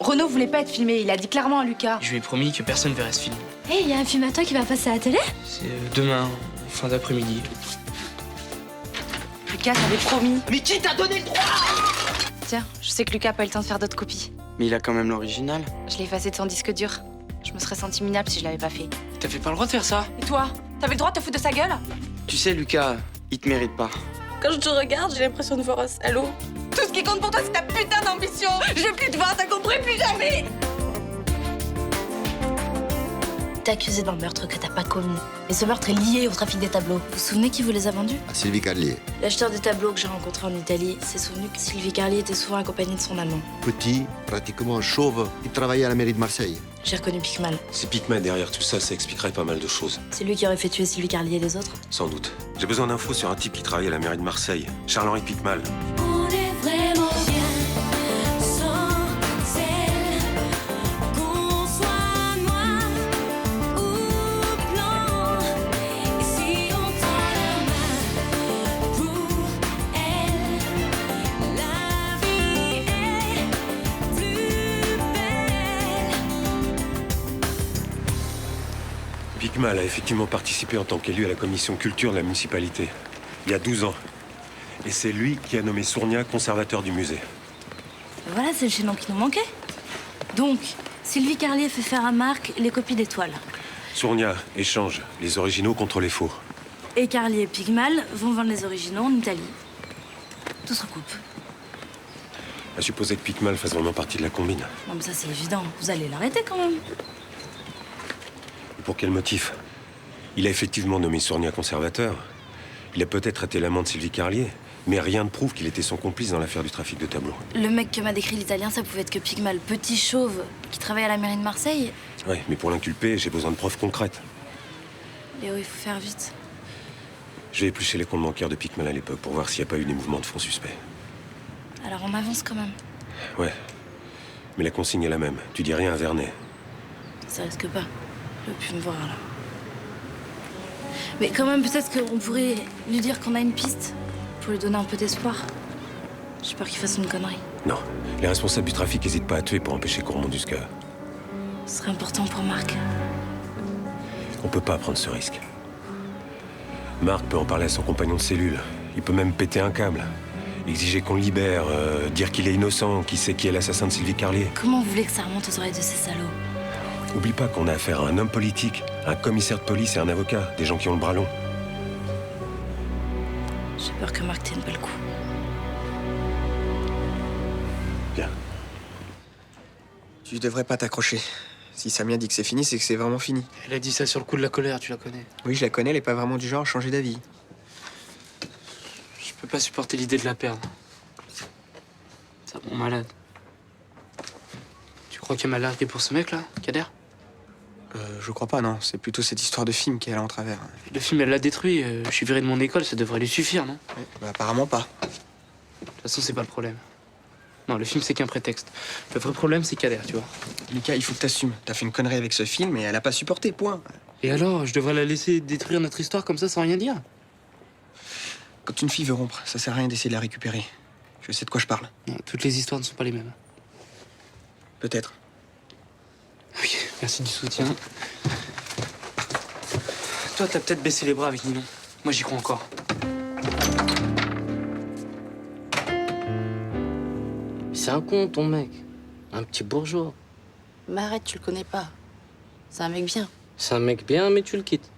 Renaud voulait pas être filmé, il a dit clairement à Lucas. Je lui ai promis que personne verrait ce film. Hé, y a un film à toi qui va passer à la télé? C'est demain, fin d'après-midi. Lucas t'avait promis. Mais qui t'a donné le droit? Tiens, je sais que Lucas a pas eu le temps de faire d'autres copies. Mais il a quand même l'original. Je l'ai effacé de son disque dur. Je me serais sentie minable si je l'avais pas fait. T'avais pas le droit de faire ça. Et toi? T'avais le droit de te foutre de sa gueule? Tu sais, Lucas, il te mérite pas. Quand je te regarde, j'ai l'impression de voir un salaud. Tout ce qui compte pour toi, c'est ta putain d'ambition. Je vais plus te voir, t'as compris, plus jamais. T'es accusé d'un meurtre que t'as pas commis. Et ce meurtre est lié au trafic des tableaux. Vous vous souvenez qui vous les a vendus? Sylvie Carlier. L'acheteur des tableaux que j'ai rencontré en Italie s'est souvenu que Sylvie Carlier était souvent accompagnée de son amant. Petit, pratiquement chauve, il travaillait à la mairie de Marseille. J'ai reconnu Picmal. C'est Picman derrière tout ça, ça expliquerait pas mal de choses. C'est lui qui aurait fait tuer Sylvie Carlier et les autres. Sans doute. J'ai besoin d'infos sur un type qui travaille à la mairie de Marseille. Charles-Henri Picmal. On est vraiment bien sans elle. Qu'on soit noir ou blanc. Et si on tend la main pour elle, la vie est plus belle. Picmal a effectivement participé en tant qu'élu à la commission culture de la municipalité. Il y a 12 ans. Et c'est lui qui a nommé Sournia conservateur du musée. Voilà, c'est le chaînon qui nous manquait. Donc, Sylvie Carlier fait faire à Marc les copies des toiles. Sournia échange les originaux contre les faux. Et Carlier et Picmal vont vendre les originaux en Italie. Tout se recoupe. À supposer que Picmal fasse vraiment partie de la combine. Non mais ça c'est évident, vous allez l'arrêter quand même. Et pour quel motif? Il a effectivement nommé Sournia conservateur. Il a peut-être été l'amant de Sylvie Carlier. Mais rien ne prouve qu'il était son complice dans l'affaire du trafic de tableaux. Le mec que m'a décrit l'Italien, ça pouvait être que Picmal, petit chauve, qui travaille à la mairie de Marseille. Oui, mais pour l'inculper, j'ai besoin de preuves concrètes. Léo, il faut faire vite. Je vais éplucher les comptes bancaires de Picmal à l'époque pour voir s'il n'y a pas eu des mouvements de fonds suspects. Alors on avance quand même. Ouais. Mais la consigne est la même. Tu dis rien à Vernet. Ça risque pas. Il veut plus me voir là. Mais quand même, peut-être qu'on pourrait lui dire qu'on a une piste pour lui donner un peu d'espoir. J'ai peur qu'il fasse une connerie. Non. Les responsables du trafic n'hésitent pas à tuer pour empêcher qu'on remonte jusqu'à eux. Ce serait important pour Marc. On peut pas prendre ce risque. Marc peut en parler à son compagnon de cellule. Il peut même péter un câble. Exiger qu'on le libère, dire qu'il est innocent, qu'il sait qui est l'assassin de Sylvie Carlier. Comment vous voulez que ça remonte aux oreilles de ces salauds? Oublie pas qu'on a affaire à un homme politique, un commissaire de police et un avocat, des gens qui ont le bras long. J'ai peur que Marc tienne pas le coup. Bien. Tu devrais pas t'accrocher. Si Samia dit que c'est fini, c'est que c'est vraiment fini. Elle a dit ça sur le coup de la colère, tu la connais. Oui, je la connais, elle est pas vraiment du genre à changer d'avis. Je peux pas supporter l'idée de la perdre. Ça me rend malade. Tu crois qu'elle m'a largué pour ce mec-là, Kader? Je crois pas, non. C'est plutôt cette histoire de film qui est allée en travers. Le film, elle l'a détruit. Je suis viré de mon école, ça devrait lui suffire, non? Ouais, bah, apparemment pas. De toute façon, c'est pas le problème. Non, le film, c'est qu'un prétexte. Le vrai problème, c'est Kader, tu vois. Lucas, il faut que t'assumes. T'as fait une connerie avec ce film et elle a pas supporté, point. Et alors, je devrais la laisser détruire notre histoire comme ça sans rien dire? Quand une fille veut rompre, ça sert à rien d'essayer de la récupérer. Je sais de quoi je parle. Non, toutes les histoires ne sont pas les mêmes. Peut-être. Oui, merci du soutien. Toi, t'as peut-être baissé les bras avec Ninon. Moi, j'y crois encore. C'est un con, ton mec. Un petit bourgeois. Mais arrête, tu le connais pas. C'est un mec bien. C'est un mec bien, mais tu le quittes.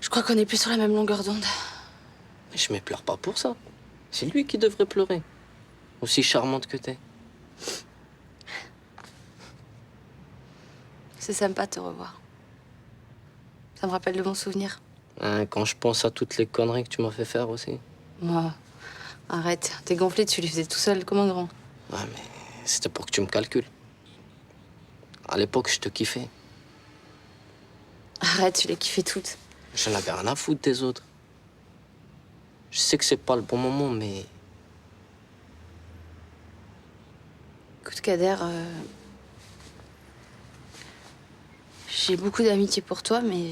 Je crois qu'on est plus sur la même longueur d'onde. Mais pleure pas pour ça. C'est lui qui devrait pleurer. Aussi charmante que t'es. C'est sympa de te revoir. Ça me rappelle de bons souvenirs. Hein, quand je pense à toutes les conneries que tu m'as fait faire aussi. Moi, arrête. T'es gonflé, tu les faisais tout seul comme un grand. Ouais, mais c'était pour que tu me calcules. À l'époque, je te kiffais. Arrête, tu les kiffais toutes. J'en avais rien à foutre des autres. Je sais que c'est pas le bon moment, mais... Écoute, Kader, j'ai beaucoup d'amitié pour toi, mais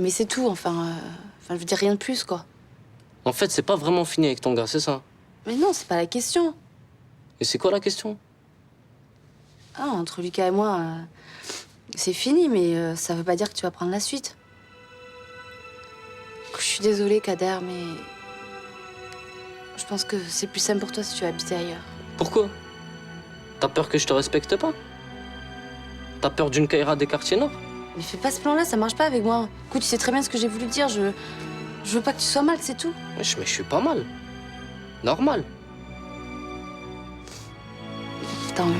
c'est tout, enfin, je veux dire rien de plus, quoi. En fait, c'est pas vraiment fini avec ton gars, c'est ça? Mais non, c'est pas la question. Et c'est quoi la question? Ah, entre Lucas et moi, c'est fini, mais ça veut pas dire que tu vas prendre la suite. Je suis désolée, Kader, mais je pense que c'est plus simple pour toi si tu vas habiter ailleurs. Pourquoi? T'as peur que je te respecte pas? T'as peur d'une Kaira des quartiers nord? Mais fais pas ce plan-là, ça marche pas avec moi. Écoute, tu sais très bien ce que j'ai voulu te dire. Je veux pas que tu sois mal, c'est tout. Mais je suis pas mal. Normal. Tant mieux.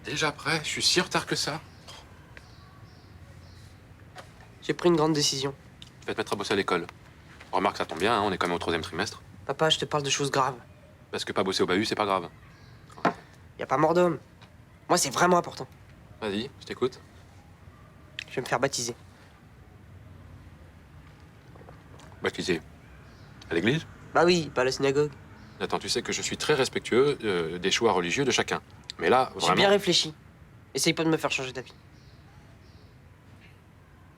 Déjà prêt? Je suis si en retard que ça. J'ai pris une grande décision. Je vais te mettre à bosser à l'école. Remarque, ça tombe bien, hein, on est quand même au 3e trimestre. Papa, je te parle de choses graves. Parce que pas bosser au bahut, c'est pas grave. Y a pas mort d'homme. Moi, c'est vraiment important. Vas-y, je t'écoute. Je vais me faire baptiser. Baptisé. À l'église? Bah oui, pas à la synagogue. Attends, tu sais que je suis très respectueux des choix religieux de chacun. Mais là, J'ai vraiment... bien réfléchi. Essaye pas de me faire changer d'avis.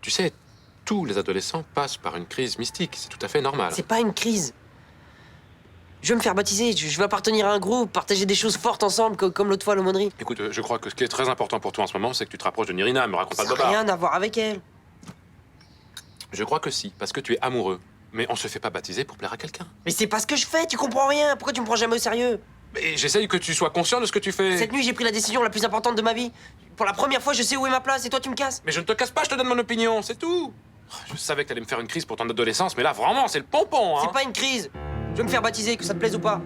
Tu sais, tous les adolescents passent par une crise mystique. C'est tout à fait normal. C'est pas une crise. Je veux me faire baptiser, je veux appartenir à un groupe, partager des choses fortes ensemble, comme l'autre fois à l'aumônerie. Écoute, je crois que ce qui est très important pour toi en ce moment, c'est que tu te rapproches de Nirina. Me raconte pas Ça de n'a bobard. rien à voir avec elle. Je crois que si, parce que tu es amoureux. Mais on se fait pas baptiser pour plaire à quelqu'un. Mais c'est pas ce que je fais, tu comprends rien. Pourquoi tu me prends jamais au sérieux? Mais j'essaye que tu sois conscient de ce que tu fais. Cette nuit, j'ai pris la décision la plus importante de ma vie. Pour la première fois, je sais où est ma place et toi, tu me casses. Mais je ne te casse pas, je te donne mon opinion, c'est tout. Je savais que t'allais me faire une crise pour ton adolescence, mais là, vraiment, c'est le pompon, hein. C'est pas une crise. Je veux me faire baptiser, que ça te plaise ou pas.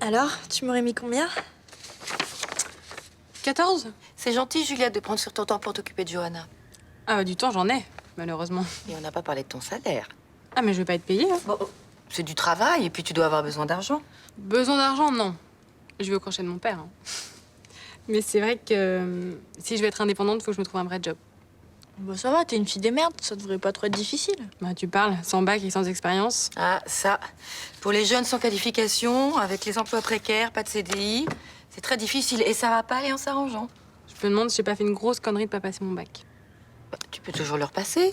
Alors, tu m'aurais mis combien? 14? C'est gentil, Juliette, de prendre sur ton temps pour t'occuper de Johanna. Ah bah du temps, j'en ai, malheureusement. Et on n'a pas parlé de ton salaire. Ah mais je vais pas être payée, hein. Bon, c'est du travail, et puis tu dois avoir besoin d'argent. Besoin d'argent, non. Je vais au crochet de mon père, hein. Mais c'est vrai que si je veux être indépendante, faut que je me trouve un vrai job. Bah ça va, t'es une fille des merdes, ça devrait pas trop être difficile. Bah tu parles, sans bac et sans expérience. Ah, ça. Pour les jeunes sans qualification, avec les emplois précaires, pas de CDI, c'est très difficile. Et ça va pas aller en s'arrangeant. Je me demande si j'ai pas fait une grosse connerie de pas passer mon bac. Bah, tu peux toujours le repasser.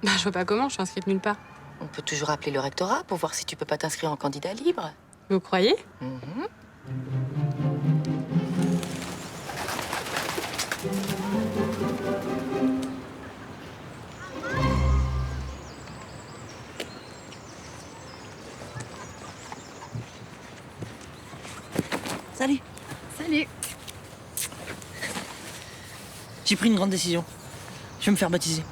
Bah je vois pas comment, je suis inscrite nulle part. On peut toujours appeler le rectorat pour voir si tu peux pas t'inscrire en candidat libre. Vous croyez? Mhm. Salut. Salut. J'ai pris une grande décision. Je vais me faire baptiser.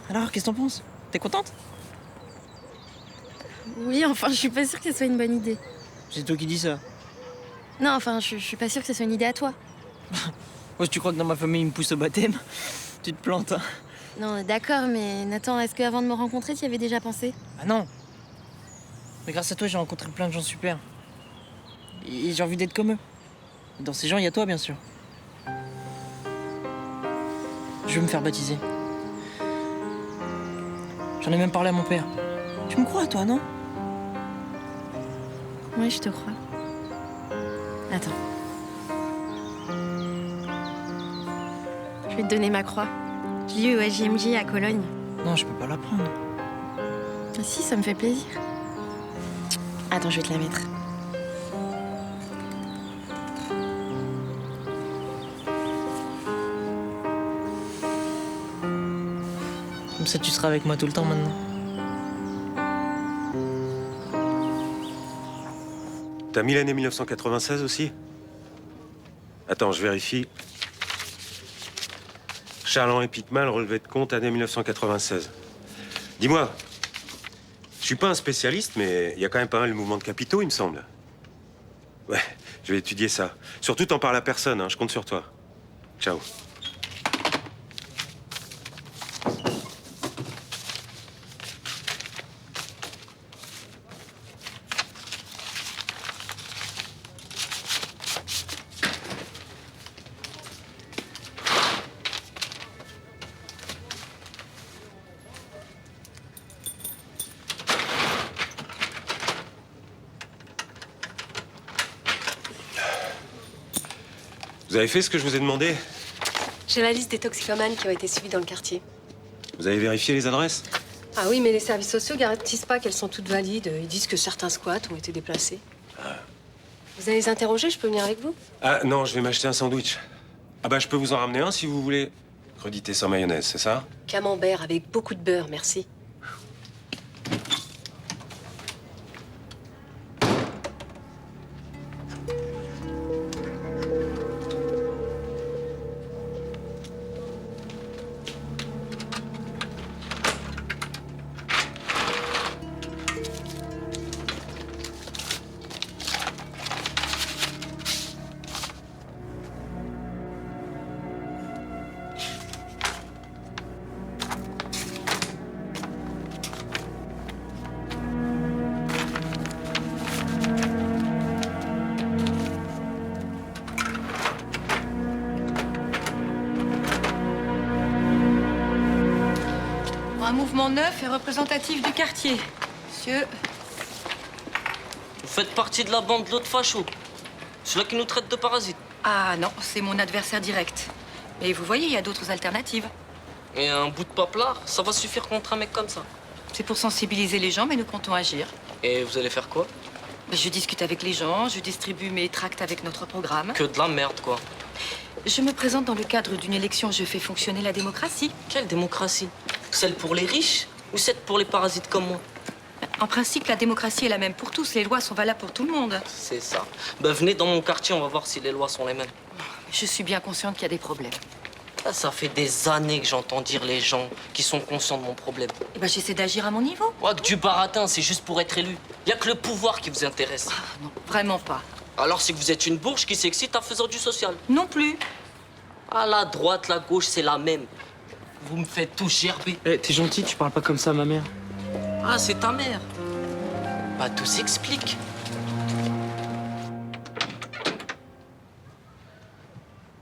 Alors, qu'est-ce que t'en penses? T'es contente? Oui, enfin, je suis pas sûre que ce soit une bonne idée. C'est toi qui dis ça. Non, enfin, je suis pas sûre que ce soit une idée à toi. Moi, si tu crois que dans ma famille, ils me poussent au baptême, tu te plantes, hein. Non, d'accord, mais Nathan, est-ce qu'avant de me rencontrer, tu y avais déjà pensé? Ah non. Mais grâce à toi, j'ai rencontré plein de gens super. Et j'ai envie d'être comme eux. Dans ces gens, il y a toi, bien sûr. Je veux me faire baptiser. J'en ai même parlé à mon père. Tu me crois, toi, non? Oui, je te crois. Attends. Je vais te donner ma croix. Je l'ai eue au JMJ à Cologne. Non, je peux pas la prendre. Ah si, ça me fait plaisir. Attends, je vais te la mettre. Comme ça, tu seras avec moi tout le temps maintenant. T'as mis l'année 1996 aussi? Attends, je vérifie. Charland et Pitman, relevé de compte, année 1996. Dis-moi, je suis pas un spécialiste, mais il y a quand même pas mal de mouvements de capitaux, il me semble. Ouais, je vais étudier ça. Surtout, t'en parles à personne, hein, je compte sur toi. Ciao. Vous avez fait ce que je vous ai demandé? J'ai la liste des toxicomanes qui ont été suivis dans le quartier. Vous avez vérifié les adresses? Ah oui, mais les services sociaux garantissent pas qu'elles sont toutes valides. Ils disent que certains squats ont été déplacés. Vous allez les interroger? Je peux venir avec vous? Ah non, je vais m'acheter un sandwich. Ah bah je peux vous en ramener un si vous voulez. Crudité sans mayonnaise, c'est ça? Camembert avec beaucoup de beurre, merci. Un mouvement neuf et représentatif du quartier. Monsieur, Vous faites partie de la bande de l'autre facho. Celui-là qui nous traite de parasites. ah non, c'est mon adversaire direct. Mais vous voyez, il y a d'autres alternatives. Et un bout de paplard, ça va suffire contre un mec comme ça. C'est pour sensibiliser les gens, mais nous comptons agir. Et vous allez faire quoi? Je discute avec les gens, je distribue mes tracts avec notre programme. Que de la merde, quoi. Je me présente dans le cadre d'une élection, je fais fonctionner la démocratie. Quelle démocratie? Celle pour les riches ou celle pour les parasites comme moi? En principe, la démocratie est la même pour tous. Les lois sont valables pour tout le monde. C'est ça. Ben venez dans mon quartier, on va voir si les lois sont les mêmes. Je suis bien consciente qu'il y a des problèmes. Là, ça fait des années que j'entends dire les gens qui sont conscients de mon problème. Eh ben, j'essaie d'agir à mon niveau. Ouais, que du baratin, c'est juste pour être élu. Y a que le pouvoir qui vous intéresse. Ah, non, vraiment pas. Alors c'est que vous êtes une bourge qui s'excite en faisant du social. Non plus. À la droite, la gauche, c'est la même. Vous me faites tout gerber. Eh, t'es gentil, tu parles pas comme ça à ma mère. Ah, c'est ta mère. Bah, tout s'explique.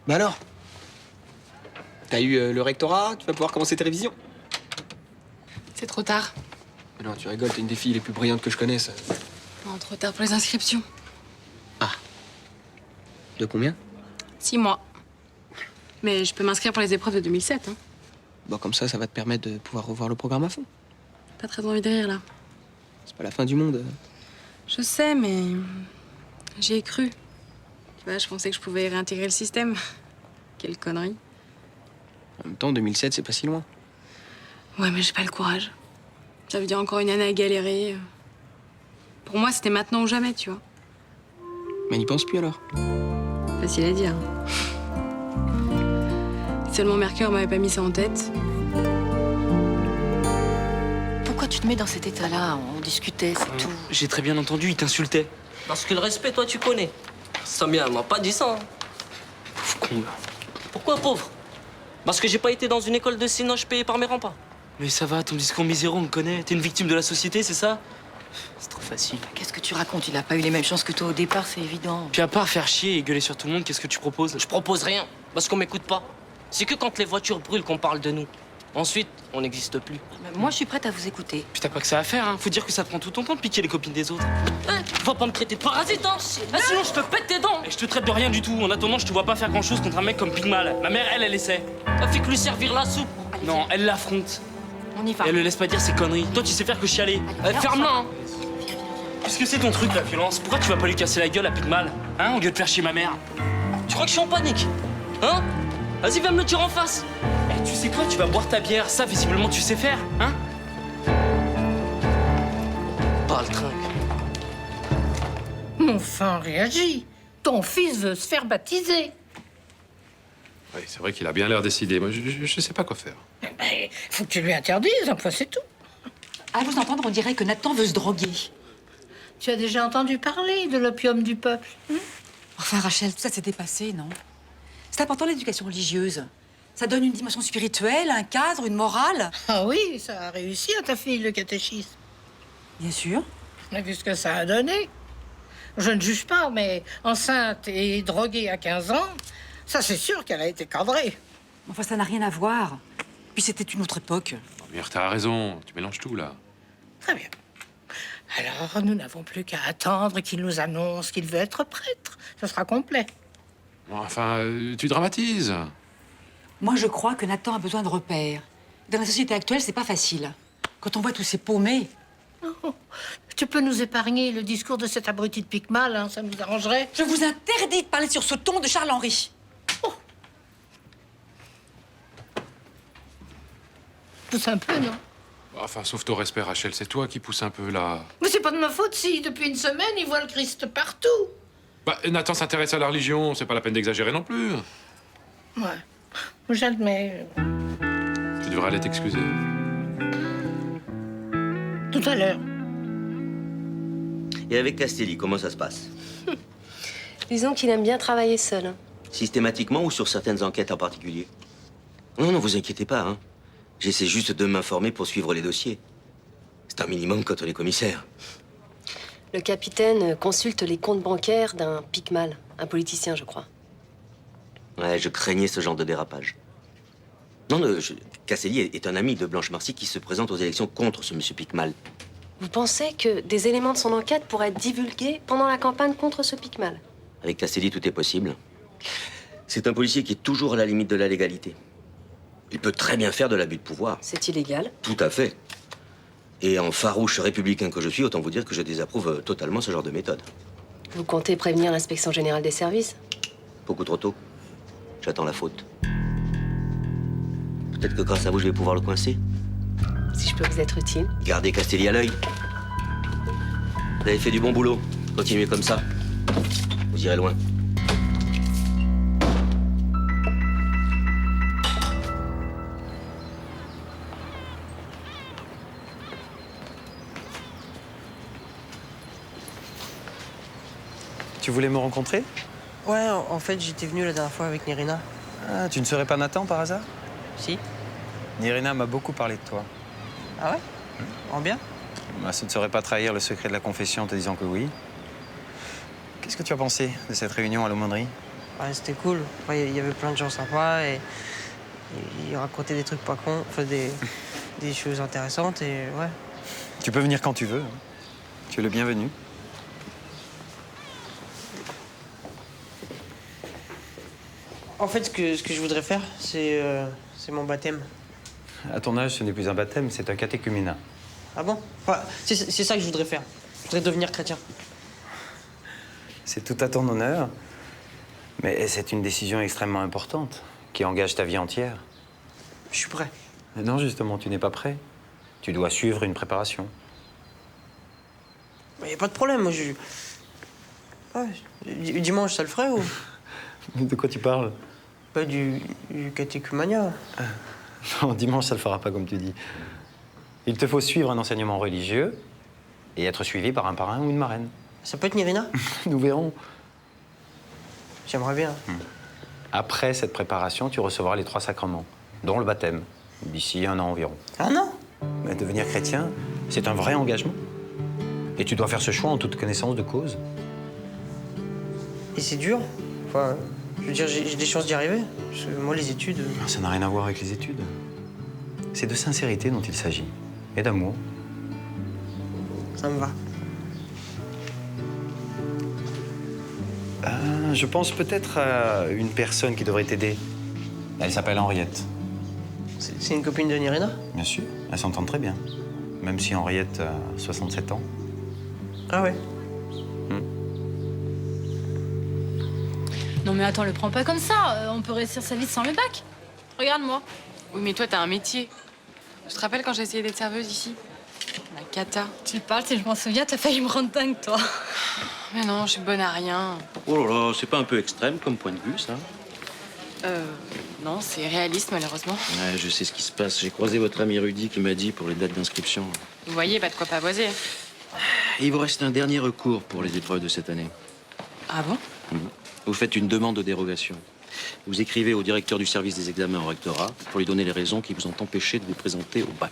Bah alors? T'as eu le rectorat? Tu vas pouvoir commencer tes révisions? C'est trop tard. Mais non, tu rigoles, t'es une des filles les plus brillantes que je connaisse. Non, trop tard pour les inscriptions. De combien? 6 mois. Mais je peux m'inscrire pour les épreuves de 2007. Hein. Bon, comme ça va te permettre de pouvoir revoir le programme à fond. Pas très envie de rire, là. C'est pas la fin du monde. Je sais, mais j'y ai cru. Tu vois, je pensais que je pouvais réintégrer le système. Quelle connerie. En même temps, 2007, c'est pas si loin. Ouais, mais j'ai pas le courage. Ça veut dire encore une année à galérer. Pour moi, c'était maintenant ou jamais, tu vois. Mais n'y pense plus alors. Facile à dire. Si seulement Mercure m'avait pas mis ça en tête. Pourquoi tu te mets dans cet état-là? On discutait, c'est tout. J'ai très bien entendu, il t'insultait. Parce que le respect, toi, tu connais. Samia, elle m'a pas dit ça. Hein. Pauvre con, là. Pourquoi pauvre? Parce que j'ai pas été dans une école de cinoche payée par mes remparts. Mais ça va, ton discours miséreux, on le connaît. T'es une victime de la société, c'est ça? C'est trop facile. Qu'est-ce que tu racontes? Il a pas eu les mêmes chances que toi au départ, c'est évident. Puis à part faire chier et gueuler sur tout le monde, qu'est-ce que tu proposes? Je propose rien, parce qu'on m'écoute pas. C'est que quand les voitures brûlent qu'on parle de nous. Ensuite, on n'existe plus. Moi, je suis prête à vous écouter. Puis t'as pas que ça à faire, hein. Faut dire que ça te prend tout ton temps de piquer les copines des autres. Va pas me traiter de parasite, hein. Sinon je te pète tes dents. Et je te traite de rien du tout. En attendant, je te vois pas faire grand-chose contre un mec comme Pigmal. Ma mère, elle essaie. Elle fait que lui servir la soupe. Non, elle l'affronte. On y va. Et elle le laisse pas dire ses conneries. Toi, tu sais faire que chialer. Ferme-la, hein. Qu'est-ce que c'est ton truc, la violence? Pourquoi tu vas pas lui casser la gueule à Pigmal? Hein, au lieu de faire chier ma mère? Tu crois que je suis en panique? Hein? Vas-y, viens me le dire en face. Eh, tu sais quoi? Tu vas boire ta bière. Ça, visiblement, tu sais faire, hein? Pas le trinque. Mon fin réagit. Ton fils veut se faire baptiser. Oui, c'est vrai qu'il a bien l'air décidé. Moi, je sais pas quoi faire. Eh ben, faut que tu lui interdises, enfin c'est tout. À vous entendre, on dirait que Nathan veut se droguer. Tu as déjà entendu parler de l'opium du peuple? Enfin, Rachel, tout ça c'est dépassé, non? C'est important l'éducation religieuse. Ça donne une dimension spirituelle, un cadre, une morale. Ah oui, ça a réussi à ta fille, le catéchisme. Bien sûr. Mais qu'est-ce que ça a donné? Je ne juge pas, mais enceinte et droguée à 15 ans, ça c'est sûr qu'elle a été cadrée. Enfin, ça n'a rien à voir. Puis c'était une autre époque. Mère, t'as raison. Tu mélanges tout, là. Très bien. Alors, nous n'avons plus qu'à attendre qu'il nous annonce qu'il veut être prêtre. Ce sera complet. Enfin, tu dramatises. Moi, je crois que Nathan a besoin de repères. Dans la société actuelle, c'est pas facile. Quand on voit tous ces paumés... Oh, tu peux nous épargner le discours de cet abruti de Picmal, hein, ça nous arrangerait. Je vous interdis de parler sur ce ton de Charles-Henri. Pousse un peu, non? Enfin, sauf ton respect, Rachel, c'est toi qui pousse un peu, là. Mais c'est pas de ma faute si, depuis une semaine, il voit le Christ partout. Bah, Nathan s'intéresse à la religion, c'est pas la peine d'exagérer non plus. Ouais, j'admets. Tu devrais aller t'excuser. Tout à l'heure. Et avec Castelli, comment ça se passe? Disons qu'il aime bien travailler seul. Hein. Systématiquement ou sur certaines enquêtes en particulier? Non, vous inquiétez pas, hein. J'essaie juste de m'informer pour suivre les dossiers. C'est un minimum quand on est commissaire. Le capitaine consulte les comptes bancaires d'un Picmal, un politicien, je crois. Ouais, je craignais ce genre de dérapage. Non, Castelli est un ami de Blanche Marcy qui se présente aux élections contre ce monsieur Picmal. Vous pensez que des éléments de son enquête pourraient être divulgués pendant la campagne contre ce Picmal? Avec Castelli, tout est possible. C'est un policier qui est toujours à la limite de la légalité. Il peut très bien faire de l'abus de pouvoir. C'est illégal? Tout à fait. Et en farouche républicain que je suis, autant vous dire que je désapprouve totalement ce genre de méthode. Vous comptez prévenir l'inspection générale des services? Beaucoup trop tôt. J'attends la faute. Peut-être que grâce à vous, je vais pouvoir le coincer. Si je peux vous être utile. Gardez Castelli à l'œil. Vous avez fait du bon boulot. Continuez comme ça. Vous irez loin. Tu voulais me rencontrer? Ouais, en fait, j'étais venu la dernière fois avec Nirina. Ah, tu ne serais pas Nathan par hasard? Si. Nirina m'a beaucoup parlé de toi. Ah ouais? En bien? Bah, ça ne serait pas trahir le secret de la confession en te disant que oui. Qu'est-ce que tu as pensé de cette réunion à l'aumônerie? Ouais, c'était cool. Il y avait plein de gens sympas et ils racontaient des trucs pas cons, enfin des choses intéressantes et ouais. Tu peux venir quand tu veux. Tu es le bienvenu. En fait, ce que je voudrais faire, c'est mon baptême. À ton âge, ce n'est plus un baptême, c'est un catéchuménat. Ah bon? Enfin, c'est ça que je voudrais faire. Je voudrais devenir chrétien. C'est tout à ton honneur, mais c'est une décision extrêmement importante qui engage ta vie entière. Je suis prêt. Mais non, justement, tu n'es pas prêt. Tu dois suivre une préparation. Il n'y a pas de problème, moi Ouais, dimanche, ça le ferait ou? De quoi tu parles? Pas du catéchumania. Non, dimanche, ça le fera pas comme tu dis. Il te faut suivre un enseignement religieux et être suivi par un parrain ou une marraine. Ça peut être Nirina? Nous verrons. J'aimerais bien. Après cette préparation, tu recevras les 3 sacrements, dont le baptême, d'ici 1 an environ. 1 an? Mais devenir chrétien, c'est un vrai engagement. Et tu dois faire ce choix en toute connaissance de cause. Et c'est dur? Enfin, je veux dire, j'ai des chances d'y arriver. Parce que moi, les études... Ça n'a rien à voir avec les études. C'est de sincérité dont il s'agit. Et d'amour. Ça me va. Je pense peut-être à une personne qui devrait t'aider. Elle s'appelle Henriette. C'est une copine de Nirina? Bien sûr, elles s'entendent très bien. Même si Henriette a 67 ans. Ah ouais? Non mais attends, le prends pas comme ça. On peut réussir sa vie sans le bac. Regarde-moi. Oui, mais toi, t'as un métier. Je te rappelle quand j'ai essayé d'être serveuse ici? La cata. Tu parles, si je m'en souviens, t'as failli me rendre dingue, toi. Mais non, je suis bonne à rien. Oh là là, c'est pas un peu extrême comme point de vue, ça? Non, c'est réaliste, malheureusement. Ouais, je sais ce qui se passe. J'ai croisé votre ami Rudy qui m'a dit pour les dates d'inscription. Vous voyez, pas de quoi pavoiser. Et il vous reste un dernier recours pour les épreuves de cette année. Ah bon? Vous faites une demande de dérogation. Vous écrivez au directeur du service des examens au rectorat pour lui donner les raisons qui vous ont empêché de vous présenter au bac.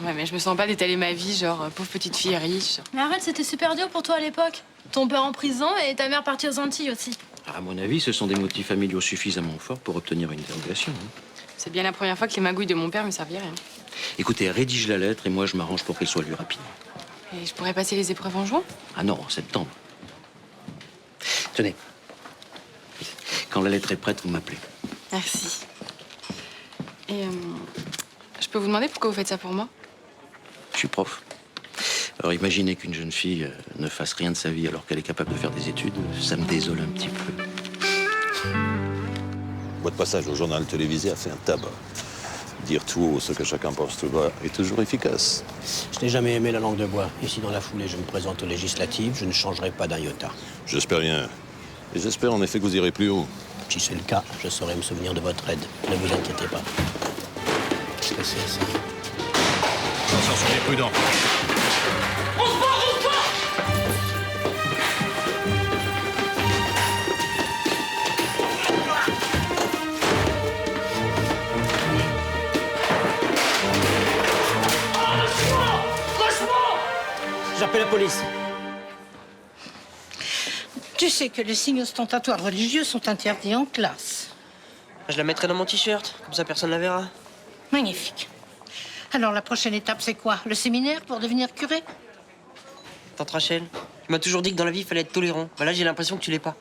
Ouais, mais je me sens pas d'étaler ma vie, genre pauvre petite fille riche. Mais arrête, c'était super dur pour toi à l'époque. Ton père en prison et ta mère partie aux Antilles aussi. À mon avis, ce sont des motifs familiaux suffisamment forts pour obtenir une dérogation. C'est bien la première fois que les magouilles de mon père me serviraient. Hein. Écoutez, rédige la lettre et moi je m'arrange pour qu'elle soit lue rapidement. Et je pourrais passer les épreuves en juin? Ah non, en septembre. Tenez. Quand la lettre est prête, vous m'appelez. Merci. Et je peux vous demander pourquoi vous faites ça pour moi? Je suis prof. Alors imaginez qu'une jeune fille ne fasse rien de sa vie alors qu'elle est capable de faire des études, ça me désole un petit peu. Votre passage au journal télévisé a fait un tabac. Dire tout haut ce que chacun pense tout bas est toujours efficace. Je n'ai jamais aimé la langue de bois. Ici, dans la foulée, je me présente aux législatives. Je ne changerai pas d'un iota. J'espère bien. Et j'espère en effet que vous irez plus haut. Si c'est le cas, je saurai me souvenir de votre aide. Ne vous inquiétez pas. Qu'est-ce que c'est, ça? Attention, soyez prudents. J'appelle la police. Tu sais que les signes ostentatoires religieux sont interdits en classe. Je la mettrai dans mon t-shirt, comme ça personne la verra. Magnifique. Alors la prochaine étape, c'est quoi? Le séminaire pour devenir curé? Tante Rachel, tu m'as toujours dit que dans la vie, il fallait être tolérant. Bah là, j'ai l'impression que tu l'es pas.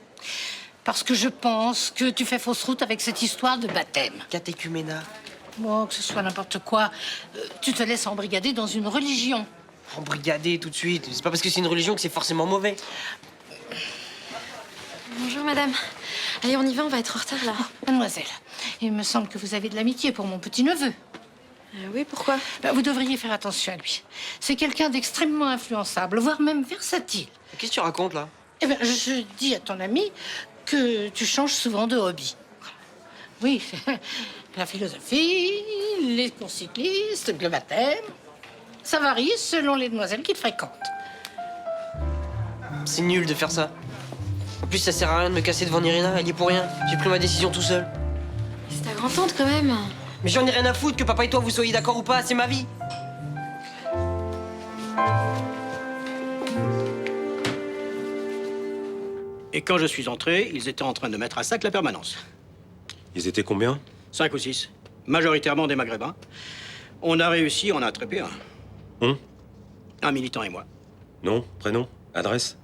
Parce que je pense que tu fais fausse route avec cette histoire de baptême. Catéchuménat. Bon, que ce soit n'importe quoi, tu te laisses embrigader dans une religion. Embrigader tout de suite. C'est pas parce que c'est une religion que c'est forcément mauvais. Bonjour, madame. Allez, on y va, on va être en retard, là. Mademoiselle, il me semble que vous avez de l'amitié pour mon petit-neveu. Oui, pourquoi? Vous devriez faire attention à lui. C'est quelqu'un d'extrêmement influençable, voire même versatile. Qu'est-ce que tu racontes, là? Eh bien, je dis à ton ami que tu changes souvent de hobby. Oui, la philosophie, les courses cyclistes, le baptême. Ça varie selon les demoiselles qui te fréquentent. C'est nul de faire ça. En plus, ça sert à rien de me casser devant Irina, elle y est pour rien. J'ai pris ma décision tout seul. C'est ta grand-tante, quand même. Mais j'en ai rien à foutre que papa et toi vous soyez d'accord ou pas, c'est ma vie. Et quand je suis entré, ils étaient en train de mettre à sac la permanence. Ils étaient combien? 5 ou 6. Majoritairement des Maghrébins. On a réussi, on a attrapé un. Un militant et moi. Nom, prénom, adresse?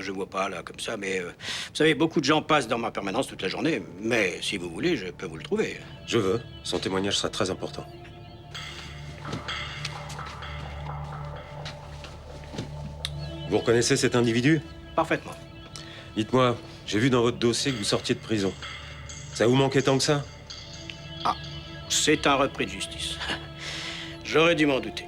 Je vois pas, là, comme ça, mais... vous savez, beaucoup de gens passent dans ma permanence toute la journée. Mais si vous voulez, je peux vous le trouver. Je veux. Son témoignage sera très important. Vous reconnaissez cet individu? Parfaitement. Dites-moi, j'ai vu dans votre dossier que vous sortiez de prison. Ça vous manquait tant que ça? Ah, c'est un repris de justice. J'aurais dû m'en douter.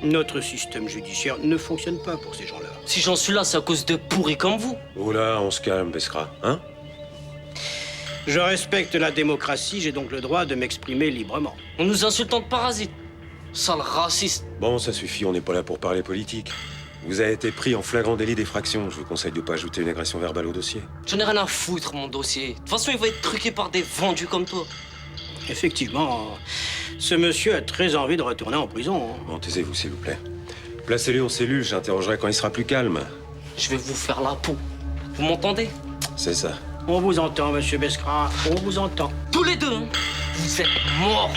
Notre système judiciaire ne fonctionne pas pour ces gens-là. Si j'en suis là, c'est à cause de pourris comme vous. Oh là, on se calme, Beskra, hein? Je respecte la démocratie, j'ai donc le droit de m'exprimer librement. On nous insulte en parasite. Sale raciste. Bon, ça suffit, on n'est pas là pour parler politique. Vous avez été pris en flagrant délit d'effraction. Je vous conseille de pas ajouter une agression verbale au dossier. J'en ai rien à foutre, mon dossier. De toute façon, il va être truqué par des vendus comme toi. Effectivement, ce monsieur a très envie de retourner en prison. Bon, taisez-vous, s'il vous plaît. Placez-le en cellule, j'interrogerai quand il sera plus calme. Je vais vous faire la peau. Vous m'entendez? C'est ça. On vous entend, monsieur Beskra, on vous entend. Tous les deux, hein. Vous êtes morts.